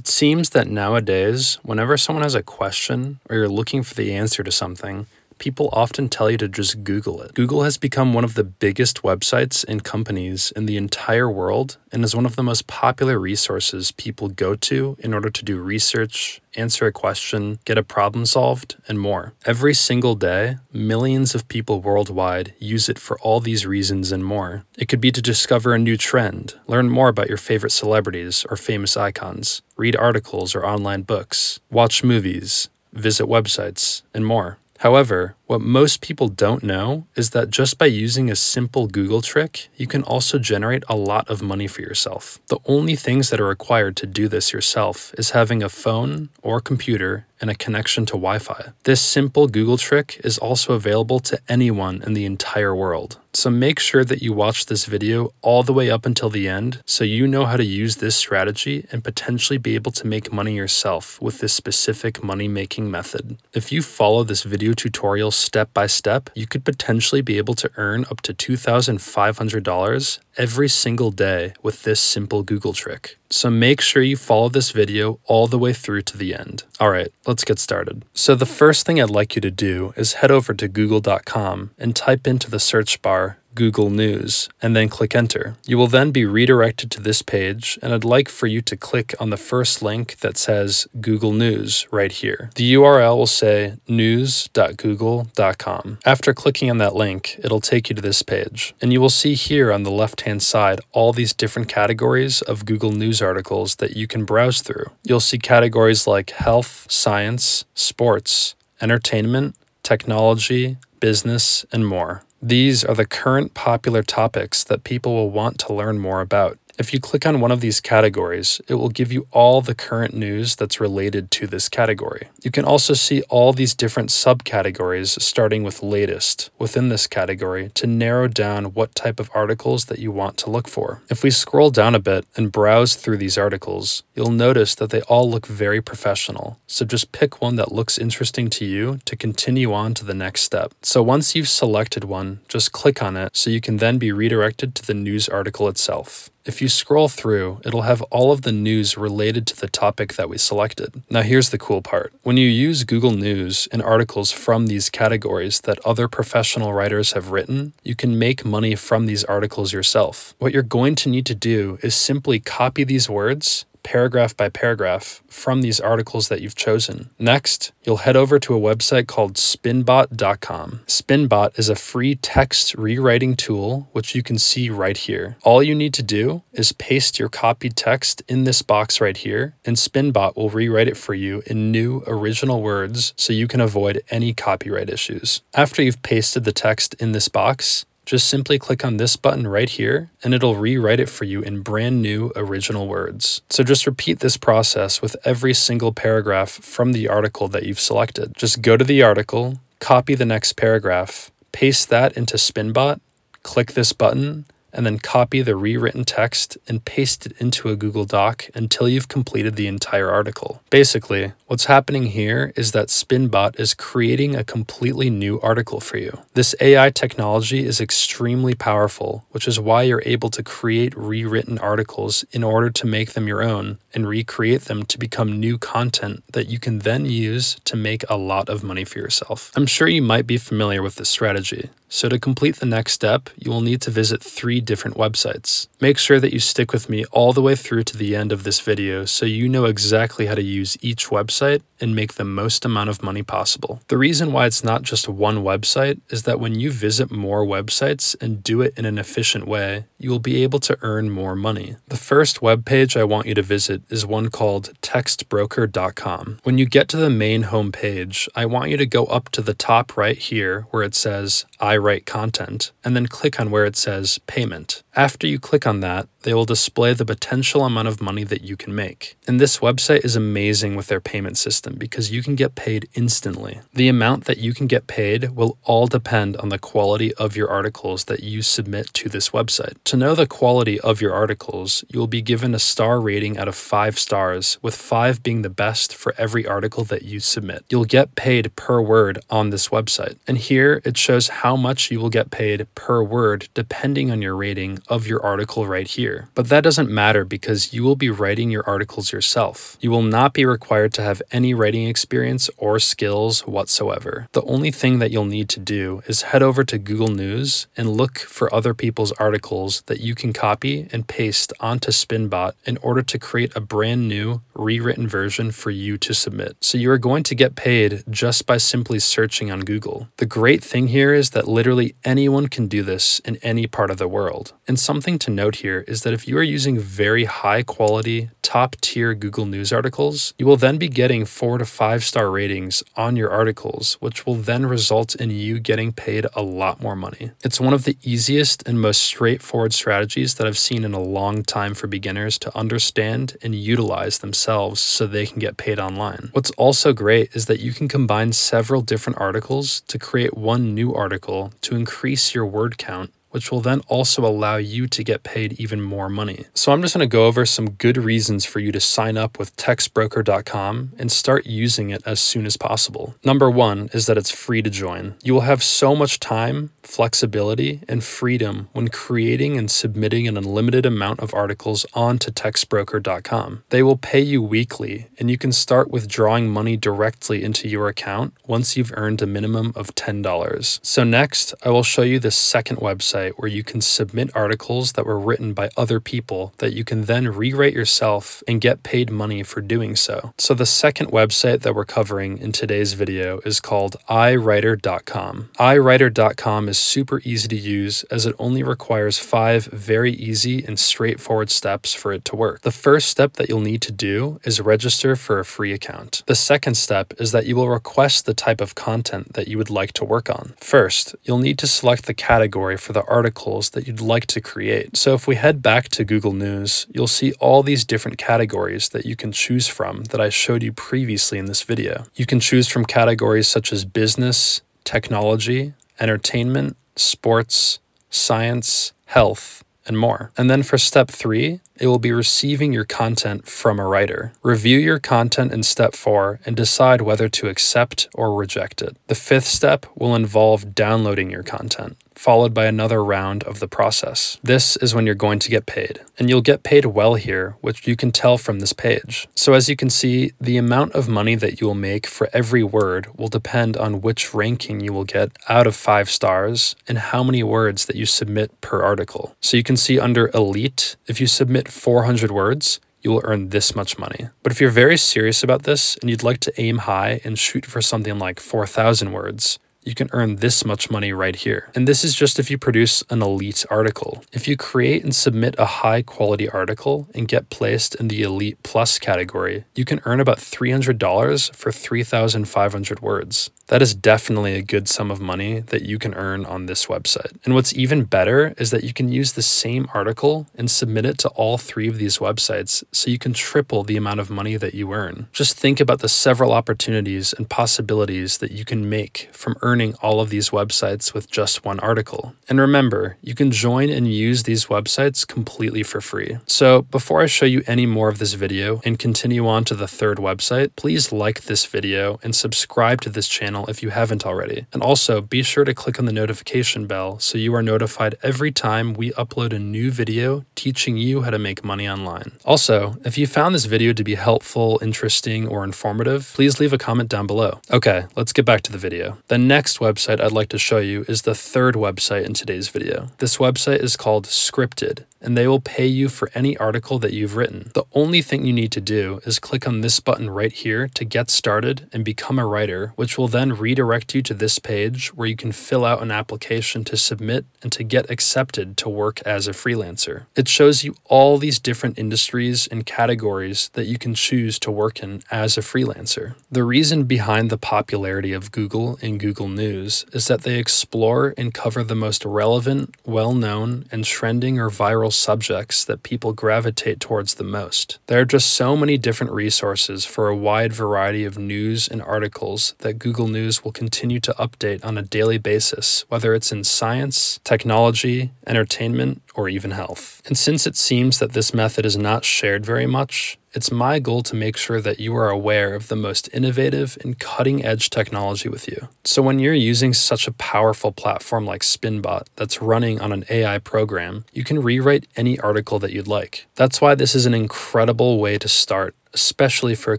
It seems that nowadays, whenever someone has a question or you're looking for the answer to something, people often tell you to just Google it. Google has become one of the biggest websites and companies in the entire world and is one of the most popular resources people go to in order to do research, answer a question, get a problem solved, and more. Every single day, millions of people worldwide use it for all these reasons and more. It could be to discover a new trend, learn more about your favorite celebrities or famous icons, read articles or online books, watch movies, visit websites, and more. However, what most people don't know is that just by using a simple Google trick, you can also generate a lot of money for yourself. The only things that are required to do this yourself is having a phone or computer and a connection to Wi-Fi. This simple Google trick is also available to anyone in the entire world. So make sure that you watch this video all the way up until the end so you know how to use this strategy and potentially be able to make money yourself with this specific money-making method. If you follow this video tutorial step by step, you could potentially be able to earn up to $2,500 every single day with this simple Google trick. So make sure you follow this video all the way through to the end. Alright, let's get started. So the first thing I'd like you to do is head over to google.com and type into the search bar Google News, and then click enter. You will then be redirected to this page, and I'd like for you to click on the first link that says Google News right here. The URL will say news.google.com. After clicking on that link, it'll take you to this page, and you will see here on the left-hand side all these different categories of Google News articles that you can browse through. You'll see categories like health, science, sports, entertainment, technology, business, and more. These are the current popular topics that people will want to learn more about. If you click on one of these categories, it will give you all the current news that's related to this category. You can also see all these different subcategories starting with latest within this category to narrow down what type of articles that you want to look for. If we scroll down a bit and browse through these articles, you'll notice that they all look very professional. So just pick one that looks interesting to you to continue on to the next step. So once you've selected one, just click on it so you can then be redirected to the news article itself. If you scroll through, it'll have all of the news related to the topic that we selected. Now here's the cool part. When you use Google News and articles from these categories that other professional writers have written, you can make money from these articles yourself. What you're going to need to do is simply copy these words paragraph by paragraph from these articles that you've chosen. Next, you'll head over to a website called spinbot.com. Spinbot is a free text rewriting tool, which you can see right here. All you need to do is paste your copied text in this box right here, and Spinbot will rewrite it for you in new original words so you can avoid any copyright issues. After you've pasted the text in this box, just simply click on this button right here and it'll rewrite it for you in brand new original words. So just repeat this process with every single paragraph from the article that you've selected. Just go to the article, copy the next paragraph, paste that into Spinbot, click this button, and then copy the rewritten text and paste it into a Google Doc until you've completed the entire article. Basically, what's happening here is that Spinbot is creating a completely new article for you. This AI technology is extremely powerful, which is why you're able to create rewritten articles in order to make them your own and recreate them to become new content that you can then use to make a lot of money for yourself. I'm sure you might be familiar with this strategy. So to complete the next step, you will need to visit 3 different websites. Make sure that you stick with me all the way through to the end of this video so you know exactly how to use each website and make the most amount of money possible. The reason why it's not just one website is that when you visit more websites and do it in an efficient way, you will be able to earn more money. The first webpage I want you to visit is one called textbroker.com. When you get to the main home page, I want you to go up to the top right here where it says I write content, and then click on where it says payment. After you click on that, they will display the potential amount of money that you can make. And this website is amazing with their payment system because you can get paid instantly. The amount that you can get paid will all depend on the quality of your articles that you submit to this website. To know the quality of your articles, you will be given a star rating out of 5 stars, with 5 being the best for every article that you submit. You'll get paid per word on this website. And here it shows how much you will get paid per word depending on your rating of your article right here. But that doesn't matter because you will be writing your articles yourself. You will not be required to have any writing experience or skills whatsoever. The only thing that you'll need to do is head over to Google News and look for other people's articles that you can copy and paste onto Spinbot in order to create a brand new rewritten version for you to submit. So you are going to get paid just by simply searching on Google. The great thing here is that literally anyone can do this in any part of the world. And something to note here is that if you are using very high quality, top tier Google News articles, you will then be getting 4 to 5 star ratings on your articles, which will then result in you getting paid a lot more money. It's one of the easiest and most straightforward strategies that I've seen in a long time for beginners to understand and utilize themselves so they can get paid online. What's also great is that you can combine several different articles to create one new article to increase your word count, which will then also allow you to get paid even more money. So I'm just going to go over some good reasons for you to sign up with textbroker.com and start using it as soon as possible. Number one is that it's free to join. You will have so much time, flexibility, and freedom when creating and submitting an unlimited amount of articles onto textbroker.com. They will pay you weekly, and you can start withdrawing money directly into your account once you've earned a minimum of $10. So next, I will show you the second website where you can submit articles that were written by other people that you can then rewrite yourself and get paid money for doing so. So the second website that we're covering in today's video is called iWriter.com. iWriter.com is super easy to use as it only requires 5 very easy and straightforward steps for it to work. The first step that you'll need to do is register for a free account. The second step is that you will request the type of content that you would like to work on. First, you'll need to select the category for the articles that you'd like to create. So if we head back to Google News, you'll see all these different categories that you can choose from that I showed you previously in this video. You can choose from categories such as business, technology, entertainment, sports, science, health, and more. And then for step 3, it will be receiving your content from a writer. Review your content in step 4 and decide whether to accept or reject it. The 5th step will involve downloading your content, followed by another round of the process. This is when you're going to get paid, and you'll get paid well here, which you can tell from this page. So as you can see, the amount of money that you will make for every word will depend on which ranking you will get out of 5 stars and how many words that you submit per article. So you can see under Elite, if you submit 400 words, you will earn this much money. But if you're very serious about this and you'd like to aim high and shoot for something like 4,000 words, you can earn this much money right here. And this is just if you produce an elite article. If you create and submit a high quality article and get placed in the Elite Plus category, you can earn about $300 for 3,500 words. That is definitely a good sum of money that you can earn on this website. And what's even better is that you can use the same article and submit it to all 3 of these websites so you can triple the amount of money that you earn. Just think about the several opportunities and possibilities that you can make from earning all of these websites with just one article. And remember, you can join and use these websites completely for free. So before I show you any more of this video and continue on to the 3rd website, please like this video and subscribe to this channel if you haven't already. And also be sure to click on the notification bell so you are notified every time we upload a new video teaching you how to make money online. Also, if you found this video to be helpful, interesting, or informative, please leave a comment down below. Okay, let's get back to the video. The next website I'd like to show you is the 3rd website in today's video. This website is called Scripted, and they will pay you for any article that you've written. The only thing you need to do is click on this button right here to get started and become a writer, which will then redirect you to this page where you can fill out an application to submit and to get accepted to work as a freelancer. It shows you all these different industries and categories that you can choose to work in as a freelancer. The reason behind the popularity of Google and Google News is that they explore and cover the most relevant, well-known, and trending or viral subjects that people gravitate towards the most. There are just so many different resources for a wide variety of news and articles that Google News will continue to update on a daily basis, whether it's in science, technology, entertainment, or even health. And since it seems that this method is not shared very much, It's my goal to make sure that you are aware of the most innovative and cutting-edge technology with you. So when you're using such a powerful platform like Spinbot that's running on an AI program, you can rewrite any article that you'd like. That's why this is an incredible way to start, especially for a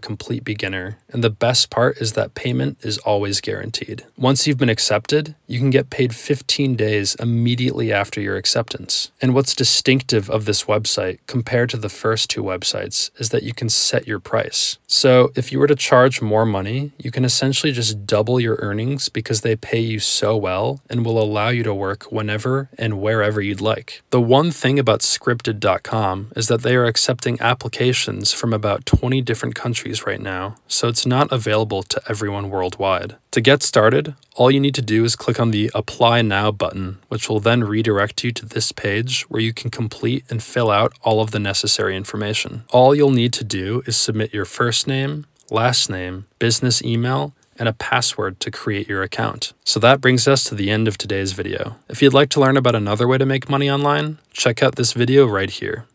complete beginner. And the best part is that payment is always guaranteed. Once you've been accepted, you can get paid 15 days immediately after your acceptance. And what's distinctive of this website compared to the first two websites is that you can set your price. So if you were to charge more money, you can essentially just double your earnings because they pay you so well and will allow you to work whenever and wherever you'd like. The one thing about scripted.com is that they are accepting applications from about 20 different countries right now, so it's not available to everyone worldwide. To get started, all you need to do is click on the Apply Now button, which will then redirect you to this page where you can complete and fill out all of the necessary information. All you'll need to do is submit your first name, last name, business email, and a password to create your account. So that brings us to the end of today's video. If you'd like to learn about another way to make money online, check out this video right here.